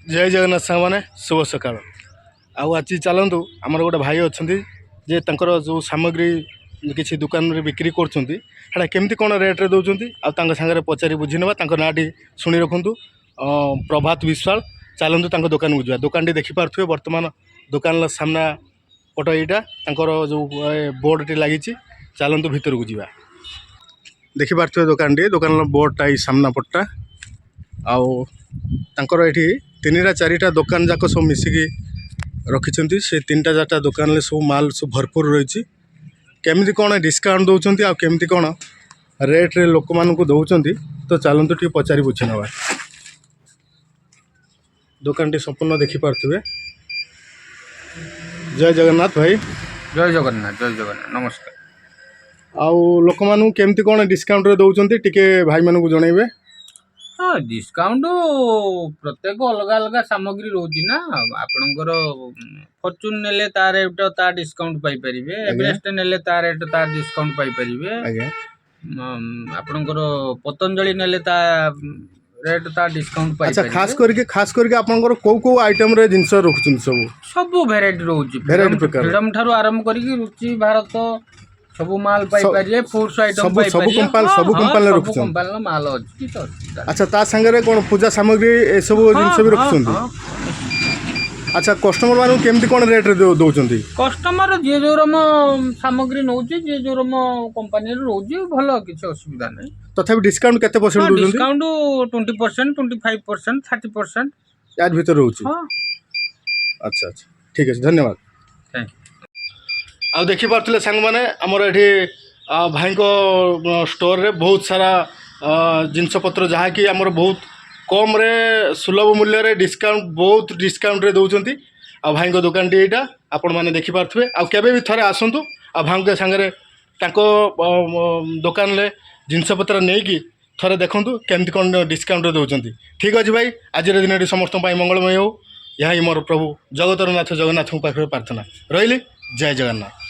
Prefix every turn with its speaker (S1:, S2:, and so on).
S1: जय जगन्नाथ सांग मैंने शुभ सकाल आज चलतु आमर गोटे भाई अच्छा जे तर जो सामग्री किसी दुकान में बिक्री करमती कौन रेट्रे दौरान आगे पचारि बुझी ना नाटी शुणी रखु प्रभात विश्वाल चलतु दुकान को जा दुकान टी देखिपे बर्तमान दुकान सामना पट यहाँ जो बोर्ड टी लगी चलतु भितर को जा देखिपे दुकान बोर्डटा सामना पट्टा आउर ये तीन चारिटा दुकान जाक सब मिसिकी रखिंट से तीन चार्टा दुकान सब माल सब भरपूर रही केमी कौन डिस्काउंट दौरान आमती कौन रेट्रे लोक मान दौरान तो चलतु टी पचारि बुझी ना दुकान टी संपूर्ण देखिपे जय जगन्नाथ भाई
S2: जय जगन्नाथ नमस्कार।
S1: आउ लोक मान केमती कौन डिस्काउंट दौरान टिके भाई मान को जनइबे।
S2: हाँ डिस्काउंट प्रत्येक अलग अलग सामग्री रोची ना आपणकर फॉर्च्यून नेले तार रेट ता डिस्काउंट पाई परिबे एवरेस्ट नेले तार रेट ता डिस्काउंट पाई परिबे आपणकर पतंजलि नेले ता रेट ता डिस्काउंट पाई परिबे।
S1: खास करके आपणकर को आइटम रे जिंस रखुछन सब
S2: वेराइटी रोची
S1: वेराइटी प्रकार
S2: फ्रीडम ठारू आरंभ करके रुचि भारत सब माल पाई परिए फूड्स आइटम पाई परिए
S1: सब कंपनी रखुछन
S2: कंपनी माल अछि तो।
S1: अच्छा ता संगे कोन पूजा सामग्री ए सब जिंस भी रखुछन। अच्छा कस्टमर मानु केमती कोन रेट रे दउचंती
S2: कस्टमर जे जोरम सामग्री नउची जे जोरम कंपनी रे रोजी भलो किछ असुविधा नै।
S1: तथापि डिस्काउंट केते परसेंट दउचंती
S2: डिस्काउंट 20% 25% 30%
S1: यार भीतर रहउची।
S2: हां
S1: अच्छा अच्छा ठीक है धन्यवाद
S2: थैंक यू।
S1: आ देखि पारथिले संग माने हमर एठी भाई को स्टोर रे बहुत सारा जिनस पत्र जहाँ कि हमर बहुत कम रे सुलभ मूल्य रे डिस्काउंट बहुत डिस्काउंट रे दउचंती आ भाई को दुकान टी एटा आपण माने देखि पारथिबे आ केबे भी थरे आसंतु आ भाई के संगे ताको दुकान ले जिनस पत्र नै कि थरे देखंतु केमती कोन डिस्काउंट रे दउचंती। ठीक अछि भाई आज रे दिन समस्त पाई मंगलमय हो यही मोर प्रभु जगतर नाथ जगन्नाथ पाखे प्रार्थना रही। जय जगन्नाथ।